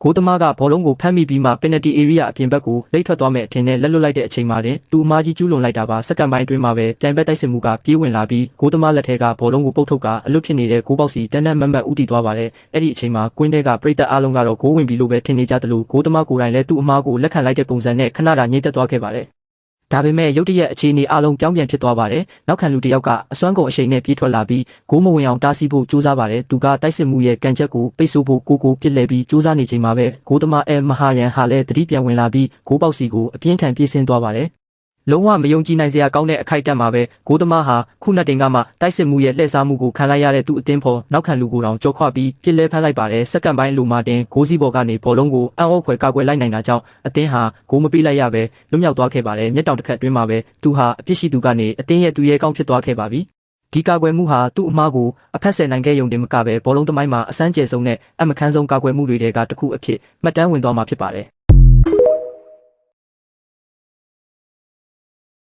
ကိုသမားကဘောလုံးကိုဖမ်းမိပြီးမှပင်နတီဧရိယာအပြင်ဘက်ကိုလိမ့်ထွက်သွားမဲ့အထင်နဲ့လက်လွတ်လိုက်တဲ့အချိန်မှာတင်သူအမားကြီးကျူးလွန်လိုက်တာပါစက္ကန့်ပိုင်းအတွင်းမှာပဲပြိုင်ဘက်တိုက်စစ်မှုကပြေးဝင်လာပြီးကိုသမားလက်ထဲကဘောလုံးကိုပုတ်ထုတ်ကအလွတ်ဖြစ်နေတဲ့ဂိုးပေါက်စီတန်းတန်းမတ်မတ်ဦးတည်သွားပါတယ်အဲ့ဒီအချိန်မှာကွင်းထဲကပရိသတ်အားလုံးကတော့ဂိုးဝင်ပြီလို့ပဲထင်နေကြသလိုကိုသမားကိုယ်တိုင်လည်းသူ့အမားကိုလက်ခံလိုက်တဲ့ပုံစံနဲ့ခဏတာငြိမ်သက်သွားခဲ့ပါတယ်ဒါပေမဲ့ရုတ်တရက်အခြေအနေအလုံးပြောင်းပြန်ဖြစ်သွားပါတယ်။နောက်ခံလူတစ်ယောက်ကအစွမ်းကုန်အရှိန်နဲ့ပြေးထွက်လာပြီးဂိုးမဝင်အောင်တားဆီးဖို့ကြိုးစားပါတယ်။သူကတိုက်စစ်မှုရဲ့ကန်ချက်ကိုပိတ်ဆို့ဖို့ကိုပြစ်လဲပြီးကြိုးစားနေချိန်မှာပဲဂိုးသမားမဟာရန်ဟာလည်းတတိပြန်ဝင်လာပြီးဂိုးပေါက်စီကိုအပြင်းထန်ပြေးဆင်းသွားပါတယ်။လုံးဝမယုံကြည်နိုင်စရာကောင်းတဲ့အခိုက်အတန့်မှာပဲဂိုးသမားဟာခုနတင်ကမှတိုက်စစ်မှုရဲ့လှည့်စားမှုကိုခံလိုက်ရတဲ့သူ့အသင်းဖော်နောက်ခံလူကိုတောင်ကြော်ခွပြီးပြစ်လဲဖမ်းလိုက်ပါတယ်စက္ကန့်ပိုင်းလိုမှတင်ဂိုးစီပေါ်ကနေဘောလုံးကိုအံ့ဩဖွယ်ကာကွယ်လိုက်နိုင်တာကြောင့်အသင်းဟာဂိုးမပေးလိုက်ရပဲလွတ်မြောက်သွားခဲ့ပါတယ်မျက်တောင်တစ်ခတ်အတွင်းမှာပဲသူဟာအပြစ်ရှိသူကနေအသင်းရဲ့သူရဲကောင်းဖြစ်သွားခဲ့ပါပြီဒီကာကွယ်မှုဟာသူ့အမားကိုအဖက်ဆယ်နိုင်ခဲ့ရုံတင်မကပဲဘောလုံးသမိုင်းမှာအစမ်းကျယ်ဆုံးနဲ့အမခန်းဆုံးကာကွယ်မှုတွေကတစ်ခုအဖြစ်မှတ်တမ်းဝင်သွားမှာဖြစ်ပါတယ်